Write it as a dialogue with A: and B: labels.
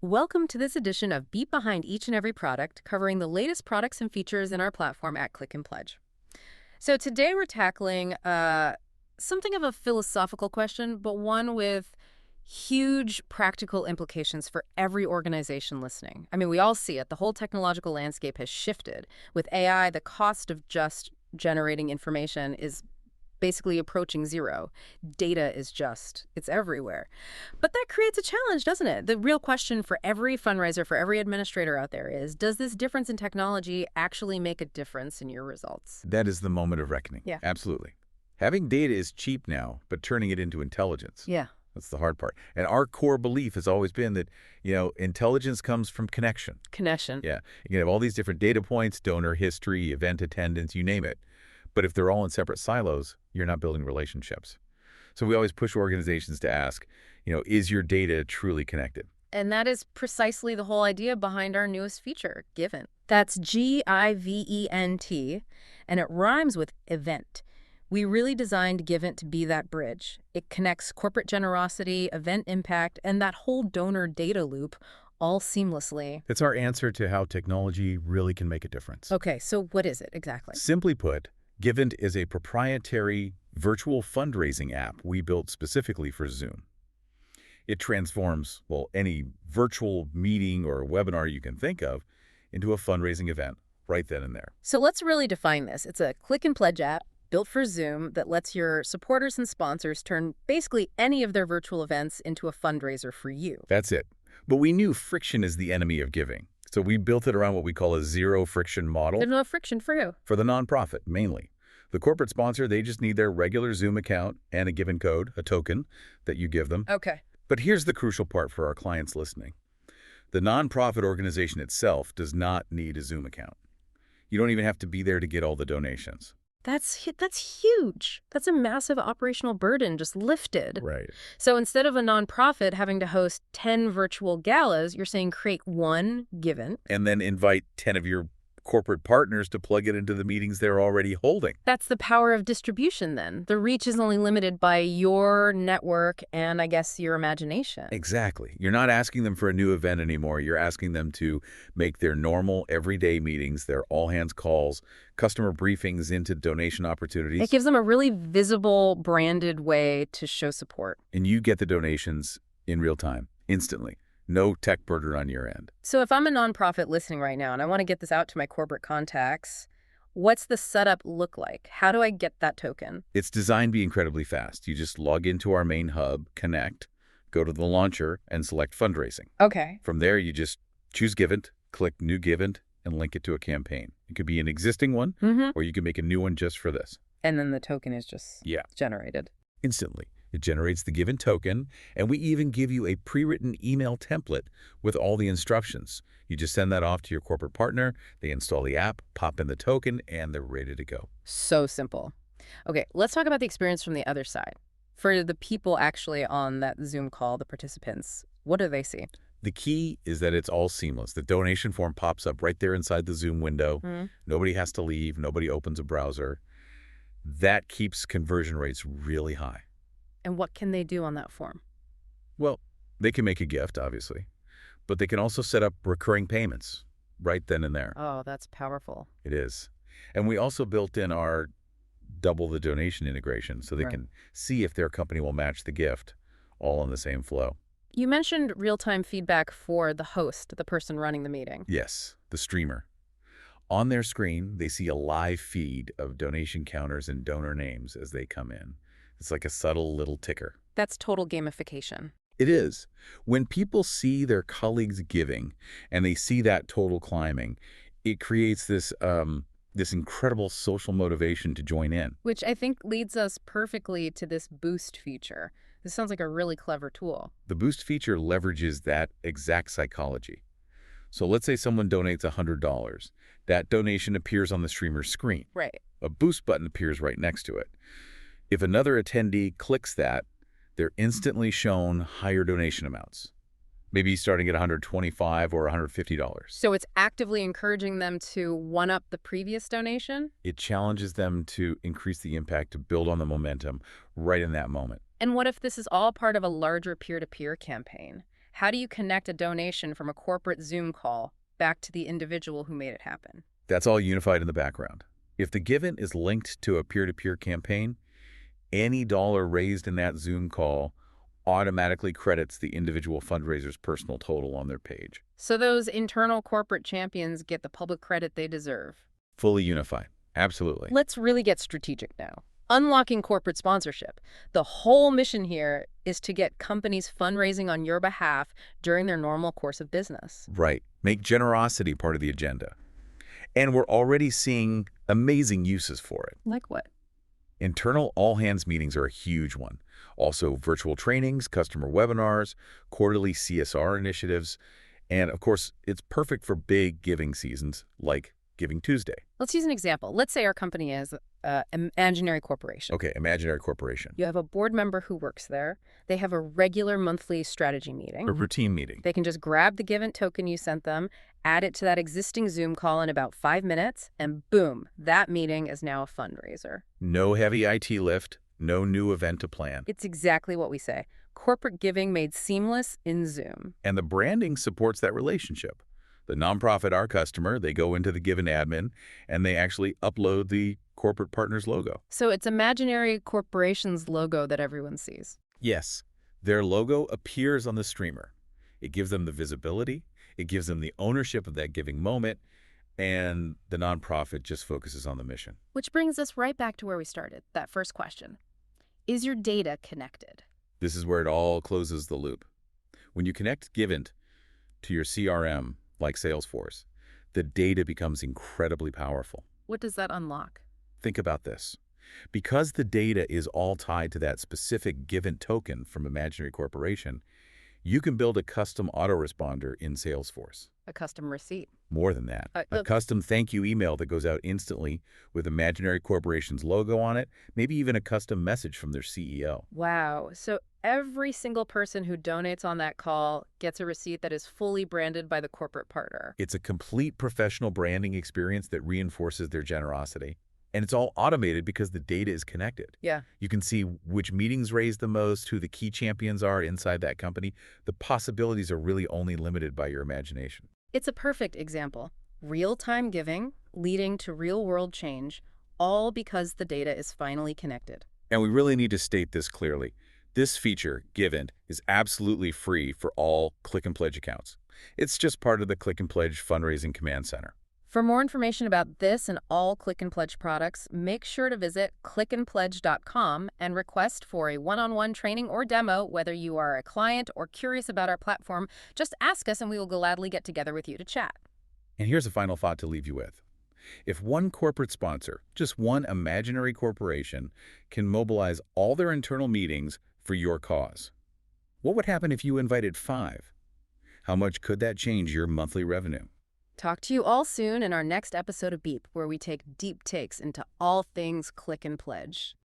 A: Welcome to this edition of Beat Behind Each and Every Product, covering the latest products and features in our platform at Click and Pledge. So today we're tackling something of a philosophical question, but one with huge practical implications for every organization listening. I mean, we all see it. The whole technological landscape has shifted. With AI, the cost of just generating information is basically approaching zero. Data is it's everywhere. But that creates a challenge, doesn't it? The real question for every fundraiser, for every administrator out there is, does this difference in technology actually make a difference in your results?
B: That is the moment of reckoning.
A: Yeah.
B: Absolutely. Having data is cheap now, but turning it into intelligence.
A: Yeah.
B: That's the hard part. And our core belief has always been that, intelligence comes from connection.
A: Connection.
B: Yeah. You can have all these different data points, donor history, event attendance, you name it. But if they're all in separate silos, you're not building relationships. So we always push organizations to ask, is your data truly connected?
A: And that is precisely the whole idea behind our newest feature, Givent. That's Givent, and it rhymes with event. We really designed Givent to be that bridge. It connects corporate generosity, event impact, and that whole donor data loop all seamlessly.
B: It's our answer to how technology really can make a difference.
A: Okay, so what is it exactly?
B: Simply put, Givent is a proprietary virtual fundraising app we built specifically for Zoom. It transforms, any virtual meeting or webinar you can think of into a fundraising event right then and there.
A: So let's really define this. It's a click and pledge app built for Zoom that lets your supporters and sponsors turn basically any of their virtual events into a fundraiser for you.
B: That's it. But we knew friction is the enemy of giving. So we built it around what we call a zero friction model.
A: There's no friction for you.
B: For the nonprofit, mainly. The corporate sponsor, they just need their regular Zoom account and a given code, a token that you give them.
A: Okay.
B: But here's the crucial part for our clients listening. The nonprofit organization itself does not need a Zoom account. You don't even have to be there to get all the donations.
A: That's huge. That's a massive operational burden just lifted.
B: Right.
A: So instead of a nonprofit having to host 10 virtual galas, you're saying create one Givent.
B: And then invite 10 of your corporate partners to plug it into the meetings they're already holding.
A: That's the power of distribution then. The reach is only limited by your network and, I guess, your imagination.
B: Exactly. You're not asking them for a new event anymore. You're asking them to make their normal, everyday meetings, their all-hands calls, customer briefings into donation opportunities.
A: It gives them a really visible, branded way to show support.
B: And you get the donations in real time, instantly. No tech burden on your end.
A: So if I'm a nonprofit listening right now and I want to get this out to my corporate contacts, what's the setup look like? How do I get that token?
B: It's designed to be incredibly fast. You just log into our main hub, connect, go to the launcher, and select fundraising.
A: Okay.
B: From there, you just choose Givent, click New Givent, and link it to a campaign. It could be an existing one, or you can make a new one just for this.
A: And then the token is just generated.
B: Instantly. It generates the Givent token, and we even give you a pre-written email template with all the instructions. You just send that off to your corporate partner, they install the app, pop in the token, and they're ready to go.
A: So simple. Okay, let's talk about the experience from the other side. For the people actually on that Zoom call, the participants, what do they see?
B: The key is that it's all seamless. The donation form pops up right there inside the Zoom window. Nobody has to leave. Nobody opens a browser. That keeps conversion rates really high.
A: And what can they do on that form?
B: Well, they can make a gift, obviously, but they can also set up recurring payments right then and there.
A: Oh, that's powerful.
B: It is. And we also built in our double the donation integration so they can see if their company will match the gift all in the same flow.
A: You mentioned real-time feedback for the host, the person running the meeting.
B: Yes, the streamer. On their screen, they see a live feed of donation counters and donor names as they come in. It's like a subtle little ticker.
A: That's total gamification.
B: It is. When people see their colleagues giving and they see that total climbing, it creates this incredible social motivation to join in.
A: Which I think leads us perfectly to this boost feature. This sounds like a really clever tool.
B: The boost feature leverages that exact psychology. So let's say someone donates $100. That donation appears on the streamer's screen.
A: Right.
B: A boost button appears right next to it. If another attendee clicks that, they're instantly shown higher donation amounts, maybe starting at $125 or $150.
A: So it's actively encouraging them to one-up the previous donation?
B: It challenges them to increase the impact, to build on the momentum right in that moment.
A: And what if this is all part of a larger peer-to-peer campaign? How do you connect a donation from a corporate Zoom call back to the individual who made it happen?
B: That's all unified in the background. If the Givent is linked to a peer-to-peer campaign, any dollar raised in that Zoom call automatically credits the individual fundraiser's personal total on their page.
A: So those internal corporate champions get the public credit they deserve.
B: Fully unified. Absolutely.
A: Let's really get strategic now. Unlocking corporate sponsorship. The whole mission here is to get companies fundraising on your behalf during their normal course of business.
B: Right. Make generosity part of the agenda. And we're already seeing amazing uses for it.
A: Like what?
B: Internal all-hands meetings are a huge one. Also, virtual trainings, customer webinars, quarterly CSR initiatives, and of course, it's perfect for big giving seasons like Giving Tuesday.
A: Let's use an example. Let's say our company is Imaginary Corporation.
B: Okay, Imaginary Corporation.
A: You have a board member who works there. They have a regular monthly strategy meeting.
B: A routine meeting.
A: They can just grab the Givent token you sent them, add it to that existing Zoom call in about 5 minutes, and boom, that meeting is now a fundraiser.
B: No heavy IT lift, no new event to plan.
A: It's exactly what we say. Corporate giving made seamless in Zoom.
B: And the branding supports that relationship. The nonprofit, our customer, they go into the Givent admin and they actually upload the corporate partner's logo.
A: So it's Imaginary Corporation's logo that everyone sees.
B: Yes, their logo appears on the streamer. It gives them the visibility, it gives them the ownership of that giving moment, and the nonprofit just focuses on the mission.
A: Which brings us right back to where we started, that first question. Is your data connected?
B: This is where it all closes the loop. When you connect Givent to your CRM, like Salesforce, the data becomes incredibly powerful.
A: What does that unlock?
B: Think about this. Because the data is all tied to that specific Givent token from Imaginary Corporation, you can build a custom autoresponder in Salesforce.
A: A custom receipt.
B: More than that, a custom thank you email that goes out instantly with Imaginary Corporation's logo on it, maybe even a custom message from their CEO.
A: Wow. So every single person who donates on that call gets a receipt that is fully branded by the corporate partner.
B: It's a complete professional branding experience that reinforces their generosity. And it's all automated because the data is connected.
A: Yeah.
B: You can see which meetings raise the most, who the key champions are inside that company. The possibilities are really only limited by your imagination.
A: It's a perfect example. Real-time giving leading to real-world change, all because the data is finally connected.
B: And we really need to state this clearly. This feature, Givent, is absolutely free for all Click and Pledge accounts. It's just part of the Click and Pledge fundraising command center.
A: For more information about this and all Click and Pledge products, make sure to visit clickandpledge.com and request for a one-on-one training or demo. Whether you are a client or curious about our platform, just ask us and we will gladly get together with you to chat.
B: And here's a final thought to leave you with. If one corporate sponsor, just one imaginary corporation, can mobilize all their internal meetings for your cause, what would happen if you invited 5? How much could that change your monthly revenue?
A: Talk to you all soon in our next episode of Beep, where we take deep takes into all things Click and Pledge.